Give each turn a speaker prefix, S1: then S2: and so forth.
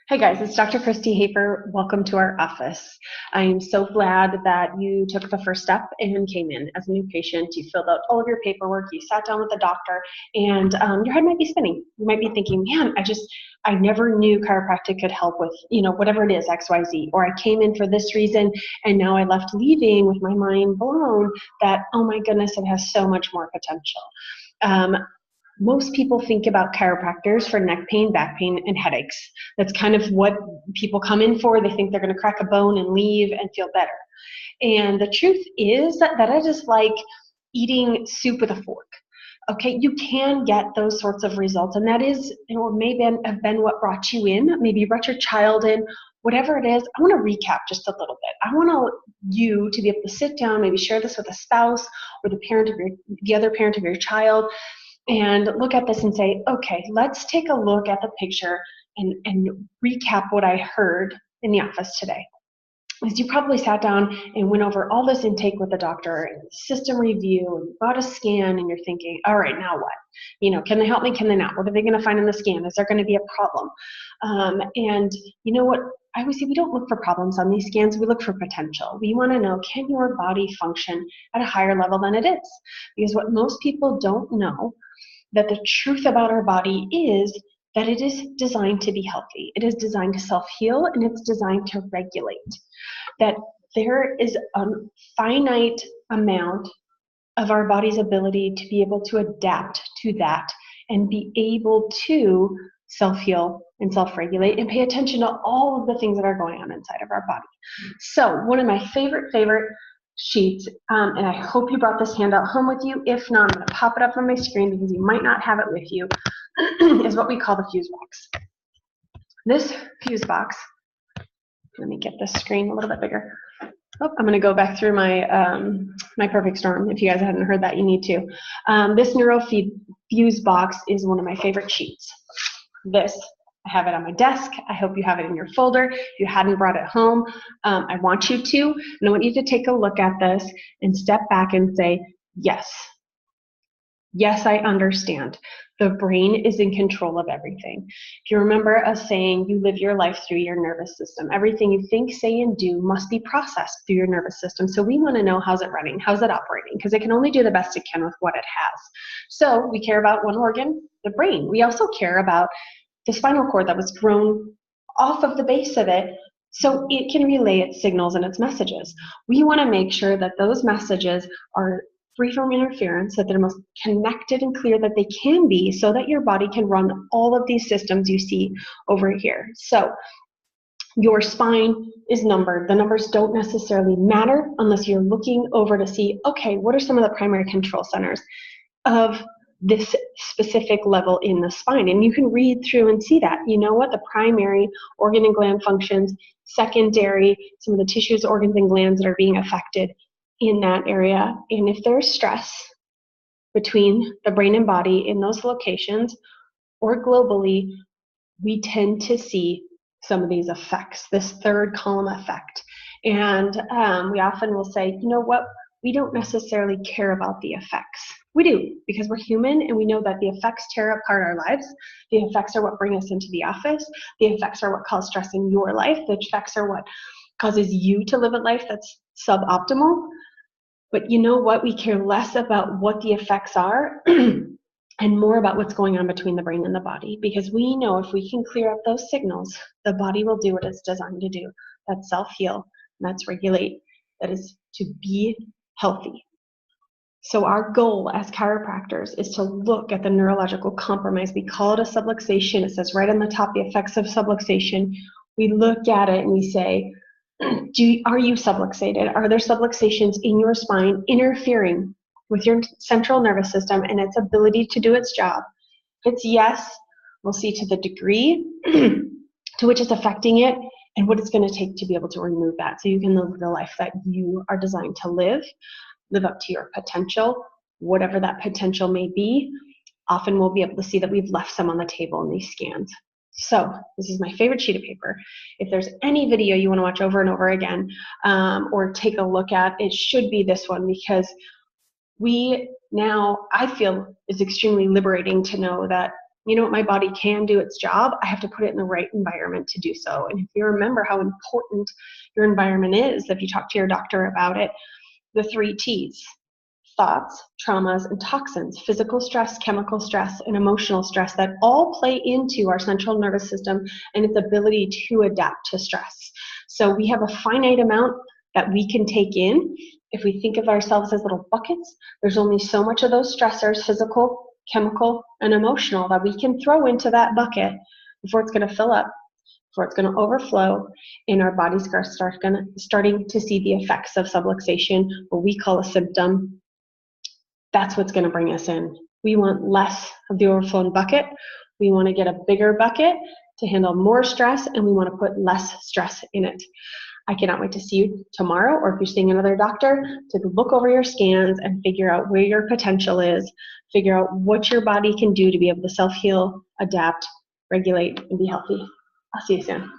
S1: Hey guys, it's Dr. Christy Hafer. Welcome to our office. I am so glad that you took the first step and came in as a new patient. You filled out all of your paperwork, you sat down with the doctor, and your head might be spinning. You might be thinking, man, I never knew chiropractic could help with, whatever it is, XYZ, or I came in for this reason, and now I left leaving with my mind blown that, oh my goodness, it has so much more potential. Most people think about chiropractors for neck pain, back pain, and headaches. That's kind of what people come in for. They think they're going to crack a bone and leave and feel better. And the truth is that it is like eating soup with a fork. Okay, you can get those sorts of results, and that is, maybe have been what brought you in. Maybe you brought your child in. Whatever it is, I want to recap just a little bit. I want you to be able to sit down, maybe share this with a spouse or the other parent of your child, and look at this and say, okay, let's take a look at the picture and recap what I heard in the office today. Because you probably sat down and went over all this intake with the doctor and system review and got a scan, and you're thinking, all right, now what? Can they help me? Can they not? What are they going to find in the scan? Is there going to be a problem? And you know what? I always say we don't look for problems on these scans. We look for potential. We want to know, can your body function at a higher level than it is? Because what most people don't know, that the truth about our body is that it is designed to be healthy. It is designed to self-heal, and it's designed to regulate. That there is a finite amount of our body's ability to be able to adapt to that and be able to self-heal and self-regulate and pay attention to all of the things that are going on inside of our body. So one of my favorite sheets, and I hope you brought this handout home with you. If not, I'm going to pop it up on my screen because you might not have it with you, is what we call the fuse box. This fuse box, let me get this screen a little bit bigger. Oh, I'm going to go back through my my perfect storm. If you guys hadn't heard that, you need to. This fuse box is one of my favorite sheets. I have it on my desk. I hope you have it in your folder. If you hadn't brought it home, I want you to. And I want you to take a look at this and step back and say, yes. Yes, I understand. The brain is in control of everything. If you remember us saying you live your life through your nervous system, everything you think, say, and do must be processed through your nervous system. So we want to know, how's it running? How's it operating? Because it can only do the best it can with what it has. So we care about one organ, the brain. We also care about the spinal cord that was grown off of the base of it so it can relay its signals and its messages. We want to make sure that those messages are free from interference, that they're most connected and clear that they can be, so that your body can run all of these systems you see over here. So your spine is numbered. The numbers don't necessarily matter unless you're looking over to see, okay, what are some of the primary control centers of this specific level in the spine? And you can read through and see that. You know what? The primary organ and gland functions, secondary, some of the tissues, organs, and glands that are being affected in that area. And if there's stress between the brain and body in those locations or globally, we tend to see some of these effects, this third column effect. And we often will say, you know what? We don't necessarily care about the effects. We do, because we're human, and we know that the effects tear apart our lives. The effects are what bring us into the office. The effects are what cause stress in your life. The effects are what causes you to live a life that's suboptimal. But you know what? We care less about what the effects are and more about what's going on between the brain and the body, because we know if we can clear up those signals, the body will do what it's designed to do. That's self-heal, and that's regulate. That is to be healthy. So our goal as chiropractors is to look at the neurological compromise. We call it a subluxation. It says right on the top, the effects of subluxation. We look at it and we say, are you subluxated? Are there subluxations in your spine interfering with your central nervous system and its ability to do its job? If it's yes, we'll see to the degree to which it's affecting it and what it's going to take to be able to remove that, so you can live the life that you are designed to live up to your potential, whatever that potential may be. Often we'll be able to see that we've left some on the table in these scans. So this is my favorite sheet of paper. If there's any video you want to watch over and over again, or take a look at, it should be this one, because I feel it's extremely liberating to know that you know what, my body can do its job. I have to put it in the right environment to do so. And if you remember how important your environment is, if you talk to your doctor about it, the 3 T's: thoughts, traumas, and toxins, physical stress, chemical stress, and emotional stress, that all play into our central nervous system and its ability to adapt to stress. So we have a finite amount that we can take in. If we think of ourselves as little buckets, there's only so much of those stressors, physical, chemical, and emotional, that we can throw into that bucket before it's going to fill up, before it's going to overflow, and our bodies are starting to see the effects of subluxation, what we call a symptom. That's what's going to bring us in. We want less of the overflowing bucket. We want to get a bigger bucket to handle more stress, and we want to put less stress in it. I cannot wait to see you tomorrow, or if you're seeing another doctor, to look over your scans and figure out where your potential is, figure out what your body can do to be able to self-heal, adapt, regulate, and be healthy. I'll see you soon.